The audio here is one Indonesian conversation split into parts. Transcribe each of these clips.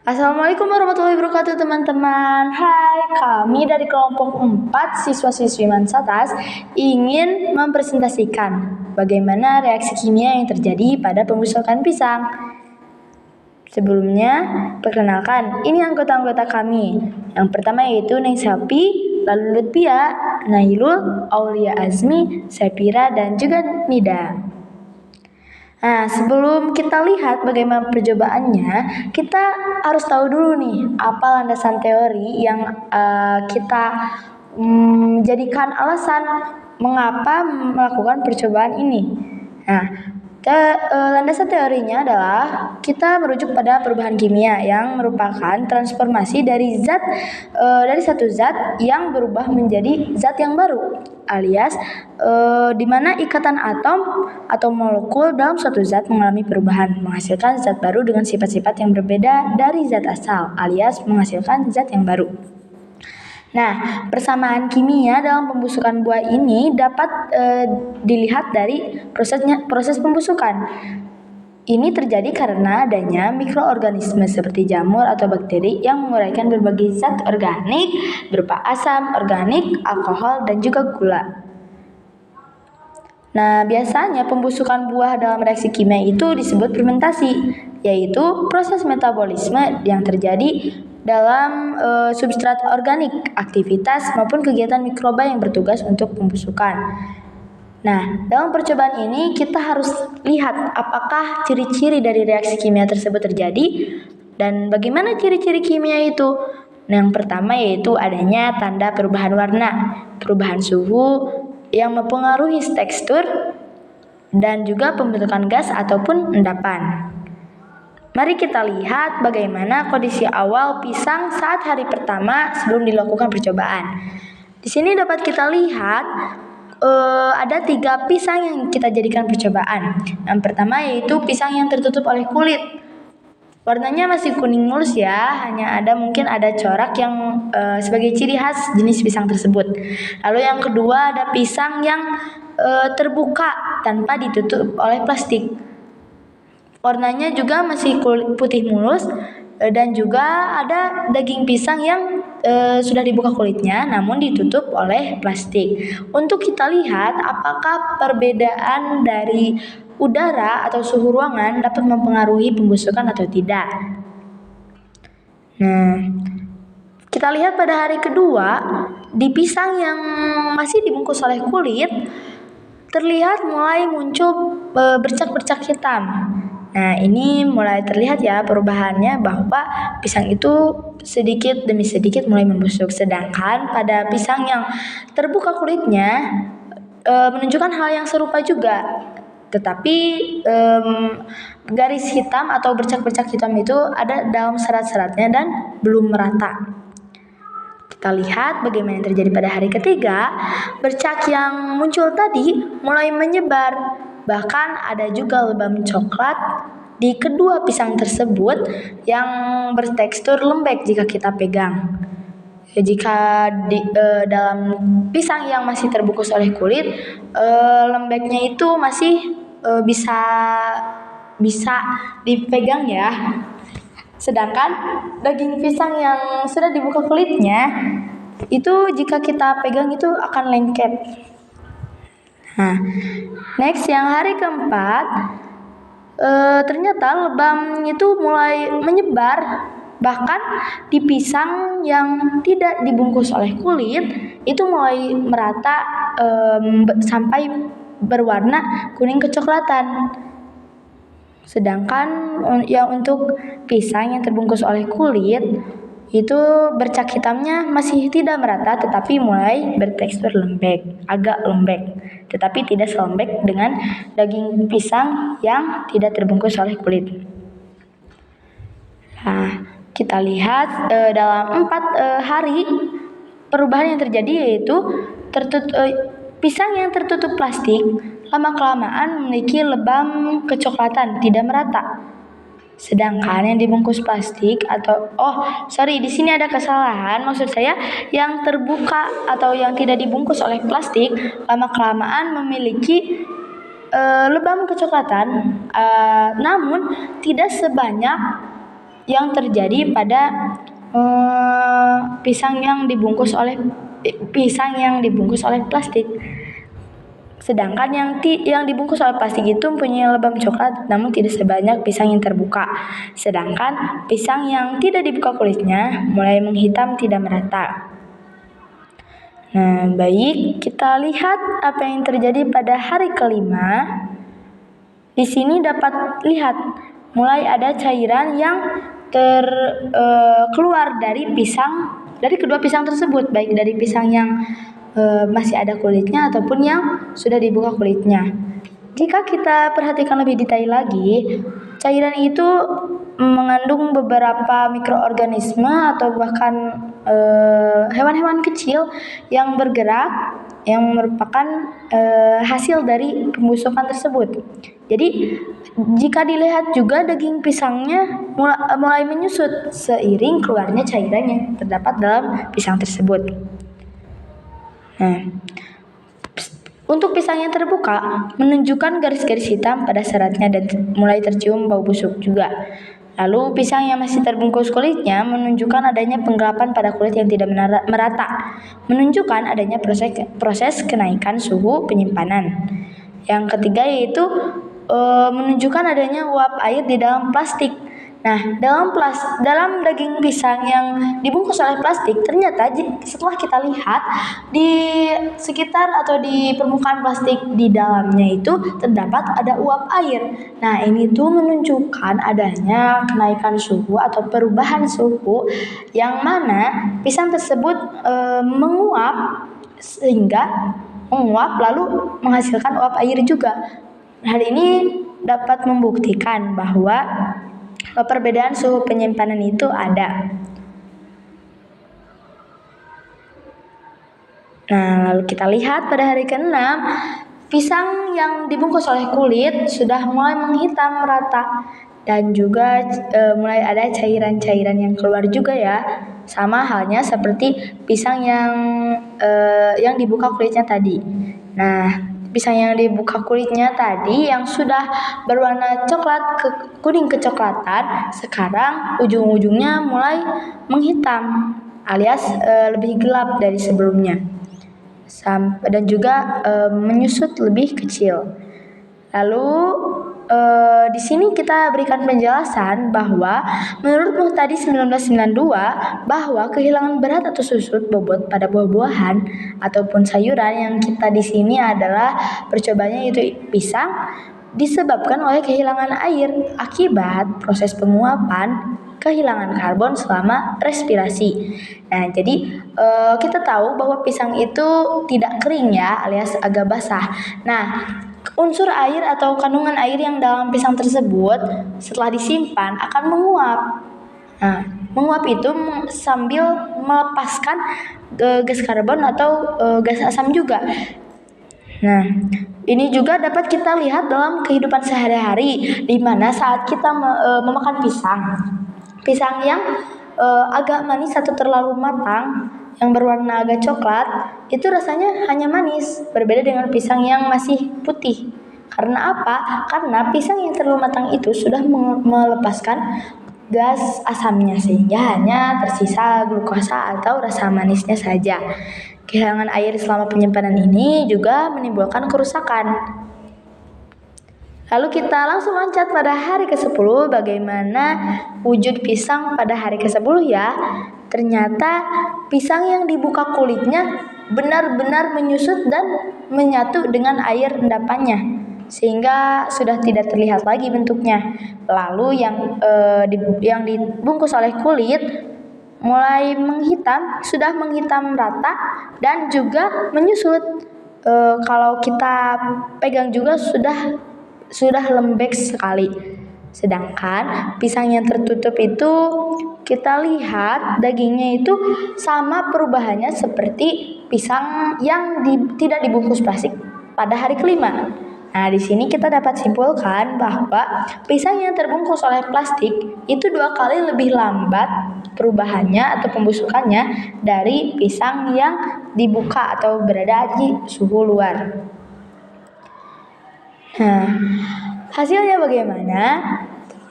Assalamualaikum warahmatullahi wabarakatuh teman-teman. Hai, kami dari kelompok 4 siswa-siswi Mansatas ingin mempresentasikan bagaimana reaksi kimia yang terjadi pada pembusukan pisang. Sebelumnya, perkenalkan, ini anggota-anggota kami. Yang pertama yaitu Neng Sapi, lalu Lutfia, Nailul, Aulia Azmi, Sapira, dan juga Nida. Nah, sebelum kita lihat bagaimana percobaannya, kita harus tahu dulu nih apa landasan teori yang kita jadikan alasan mengapa melakukan percobaan ini. Nah, landasan teorinya adalah kita merujuk pada perubahan kimia yang merupakan transformasi dari satu zat yang berubah menjadi zat yang baru, alias di mana ikatan atom atau molekul dalam suatu zat mengalami perubahan, menghasilkan zat baru dengan sifat-sifat yang berbeda dari zat asal, alias menghasilkan zat yang baru. Nah, persamaan kimia dalam pembusukan buah ini dapat dilihat dari proses pembusukan. Ini terjadi karena adanya mikroorganisme seperti jamur atau bakteri yang menguraikan berbagai zat organik berupa asam, organik, alkohol, dan juga gula. Nah, biasanya pembusukan buah dalam reaksi kimia itu disebut fermentasi, yaitu proses metabolisme yang terjadi dalam substrat organik, aktivitas maupun kegiatan mikroba yang bertugas untuk pembusukan. Nah, dalam percobaan ini kita harus lihat apakah ciri-ciri dari reaksi kimia tersebut terjadi dan bagaimana ciri-ciri kimia itu. Nah, yang pertama yaitu adanya tanda perubahan warna, perubahan suhu yang mempengaruhi tekstur dan juga pembentukan gas ataupun endapan. Mari kita lihat bagaimana kondisi awal pisang saat hari pertama sebelum dilakukan percobaan. Di sini dapat kita lihat ada 3 pisang yang kita jadikan percobaan. Yang pertama yaitu pisang yang tertutup oleh kulit. Warnanya masih kuning mulus ya, hanya mungkin ada corak yang sebagai ciri khas jenis pisang tersebut. Lalu yang kedua ada pisang yang terbuka tanpa ditutup oleh plastik. Warnanya juga masih putih mulus dan juga ada daging pisang yang sudah dibuka kulitnya namun ditutup oleh plastik. Untuk kita lihat apakah perbedaan dari udara atau suhu ruangan dapat mempengaruhi pembusukan atau tidak. Nah, kita lihat pada hari kedua di pisang yang masih dibungkus oleh kulit terlihat mulai muncul bercak-bercak hitam. Nah, ini mulai terlihat ya perubahannya bahwa pisang itu sedikit demi sedikit mulai membusuk. Sedangkan pada pisang yang terbuka kulitnya menunjukkan hal yang serupa juga. Tetapi garis hitam atau bercak-bercak hitam itu ada dalam serat-seratnya dan belum merata. Kita lihat bagaimana yang terjadi pada hari ketiga. Bercak yang muncul tadi mulai menyebar. Bahkan ada juga lebam coklat di kedua pisang tersebut yang bertekstur lembek jika kita pegang. Jika dalam pisang yang masih terbungkus oleh kulit, lembeknya itu masih bisa dipegang ya. Sedangkan daging pisang yang sudah dibuka kulitnya itu jika kita pegang itu akan lengket. Nah, next yang hari keempat ternyata lebam itu mulai menyebar. Bahkan di pisang yang tidak dibungkus oleh kulit itu mulai merata sampai berwarna kuning kecoklatan. Sedangkan yang untuk pisang yang terbungkus oleh kulit itu bercak hitamnya masih tidak merata tetapi mulai bertekstur lembek, agak lembek, tetapi tidak selembek dengan daging pisang yang tidak terbungkus oleh kulit. Nah, kita lihat dalam 4 hari perubahan yang terjadi yaitu pisang yang tertutup plastik lama-kelamaan memiliki lebam kecoklatan tidak merata. Sedangkan yang dibungkus plastik di sini ada kesalahan. Maksud saya yang terbuka atau yang tidak dibungkus oleh plastik lama-kelamaan memiliki lebam kecoklatan, namun tidak sebanyak yang terjadi pada pisang yang dibungkus oleh plastik. Sedangkan yang dibungkus oleh plastik itu mempunyai lebam coklat namun tidak sebanyak pisang yang terbuka. Sedangkan pisang yang tidak dibuka kulitnya mulai menghitam tidak merata. Nah, baik, kita lihat apa yang terjadi pada hari kelima. Di sini dapat lihat mulai ada cairan yang keluar dari kedua pisang tersebut, baik dari pisang yang masih ada kulitnya ataupun yang sudah dibuka kulitnya. Jika kita perhatikan lebih detail lagi, cairan itu mengandung beberapa mikroorganisme atau bahkan hewan-hewan kecil yang bergerak yang merupakan hasil dari pembusukan tersebut. Jadi jika dilihat juga daging pisangnya mulai menyusut seiring keluarnya cairan yang terdapat dalam pisang tersebut. Nah, untuk pisang yang terbuka menunjukkan garis-garis hitam pada seratnya dan mulai tercium bau busuk juga. Lalu pisang yang masih terbungkus kulitnya menunjukkan adanya penggelapan pada kulit yang tidak merata, menunjukkan adanya proses kenaikan suhu penyimpanan. Yang ketiga yaitu menunjukkan adanya uap air di dalam plastik. Nah, dalam daging pisang yang dibungkus oleh plastik, ternyata setelah kita lihat di sekitar atau di permukaan plastik di dalamnya itu terdapat ada uap air. Nah, ini tuh menunjukkan adanya kenaikan suhu atau perubahan suhu yang mana pisang tersebut menguap lalu menghasilkan uap air juga. Hal ini dapat membuktikan bahwa perbedaan suhu penyimpanan itu ada. Nah, lalu kita lihat pada hari ke-6, pisang yang dibungkus oleh kulit sudah mulai menghitam merata dan juga mulai ada cairan-cairan yang keluar juga ya. Sama halnya seperti pisang yang dibuka kulitnya tadi. Nah, pisang yang dibuka kulitnya tadi yang sudah berwarna kuning kecoklatan, sekarang ujung-ujungnya mulai menghitam alias lebih gelap dari sebelumnya. Dan juga menyusut lebih kecil. Lalu di sini kita berikan penjelasan bahwa menurut Muhtadi 1992 bahwa kehilangan berat atau susut bobot pada buah-buahan ataupun sayuran yang kita di sini adalah percobaannya yaitu pisang disebabkan oleh kehilangan air akibat proses penguapan kehilangan karbon selama respirasi. Nah, jadi kita tahu bahwa pisang itu tidak kering ya, alias agak basah. Nah, unsur air atau kandungan air yang dalam pisang tersebut setelah disimpan akan menguap. Nah, menguap itu sambil melepaskan gas karbon atau gas asam juga. Nah, ini juga dapat kita lihat dalam kehidupan sehari-hari, di mana saat kita memakan pisang yang agak manis atau terlalu matang, yang berwarna agak coklat, itu rasanya hanya manis, berbeda dengan pisang yang masih putih. Karena apa? Karena pisang yang terlalu matang itu sudah melepaskan gas asamnya sehingga hanya tersisa glukosa atau rasa manisnya saja. Kehilangan air selama penyimpanan ini juga menimbulkan kerusakan. Lalu kita langsung loncat pada hari ke-10, bagaimana wujud pisang pada hari ke-10 ya. Ternyata pisang yang dibuka kulitnya benar-benar menyusut dan menyatu dengan air endapannya, sehingga sudah tidak terlihat lagi bentuknya. Lalu yang dibungkus oleh kulit mulai sudah menghitam rata dan juga menyusut. Kalau kita pegang juga sudah lembek sekali. Sedangkan pisang yang tertutup itu kita lihat dagingnya itu sama perubahannya seperti pisang yang tidak dibungkus plastik pada hari kelima. Nah, di sini kita dapat simpulkan bahwa pisang yang terbungkus oleh plastik itu 2 kali lebih lambat perubahannya atau pembusukannya dari pisang yang dibuka atau berada di suhu luar. Nah, hasilnya bagaimana?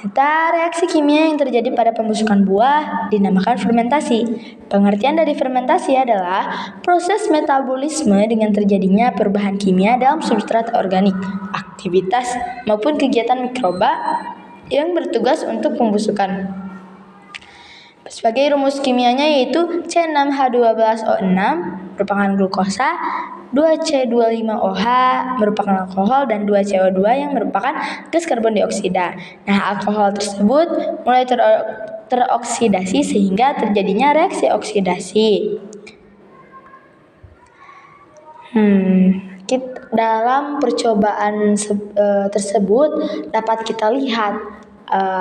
Ternyata reaksi kimia yang terjadi pada pembusukan buah dinamakan fermentasi. Pengertian dari fermentasi adalah proses metabolisme dengan terjadinya perubahan kimia dalam substrat organik, aktivitas maupun kegiatan mikroba yang bertugas untuk pembusukan. Sebagai rumus kimianya yaitu C6H12O6 merupakan glukosa, 2C25OH merupakan alkohol, dan 2CO2 yang merupakan gas karbon dioksida. Nah, alkohol tersebut mulai teroksidasi sehingga terjadinya reaksi oksidasi. Dalam percobaan tersebut dapat kita lihat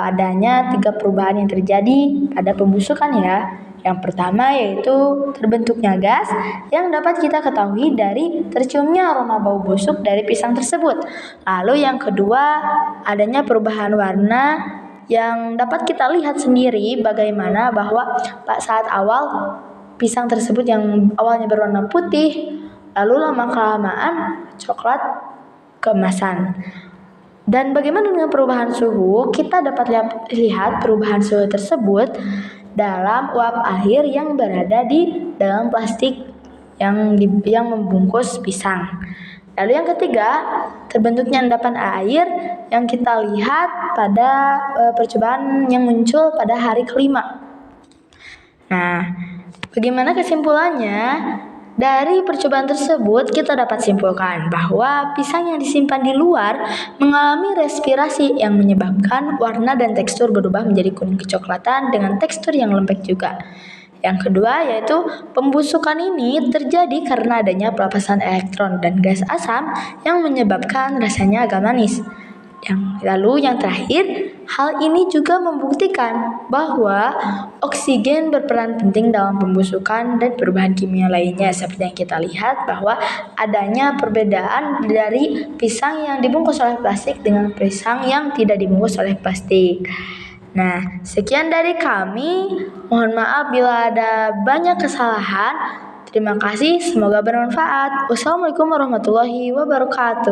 adanya 3 perubahan yang terjadi pada pembusukan ya. Yang pertama yaitu terbentuknya gas yang dapat kita ketahui dari terciumnya aroma bau busuk dari pisang tersebut. Lalu yang kedua adanya perubahan warna yang dapat kita lihat sendiri bagaimana bahwa saat awal pisang tersebut yang awalnya berwarna putih lalu lama-kelamaan coklat keemasan. Dan bagaimana dengan perubahan suhu? Kita dapat lihat perubahan suhu tersebut dalam uap air yang berada di dalam plastik yang membungkus pisang. Lalu yang ketiga, terbentuknya endapan air yang kita lihat pada percobaan yang muncul pada hari kelima. Nah, bagaimana kesimpulannya? Dari percobaan tersebut kita dapat simpulkan bahwa pisang yang disimpan di luar mengalami respirasi yang menyebabkan warna dan tekstur berubah menjadi kuning kecoklatan dengan tekstur yang lembek juga. Yang kedua yaitu pembusukan ini terjadi karena adanya pelepasan elektron dan gas asam yang menyebabkan rasanya agak manis. Lalu yang terakhir, hal ini juga membuktikan bahwa oksigen berperan penting dalam pembusukan dan perubahan kimia lainnya seperti yang kita lihat bahwa adanya perbedaan dari pisang yang dibungkus oleh plastik dengan pisang yang tidak dibungkus oleh plastik. Nah, sekian dari kami. Mohon maaf bila ada banyak kesalahan. Terima kasih, semoga bermanfaat. Wassalamualaikum warahmatullahi wabarakatuh.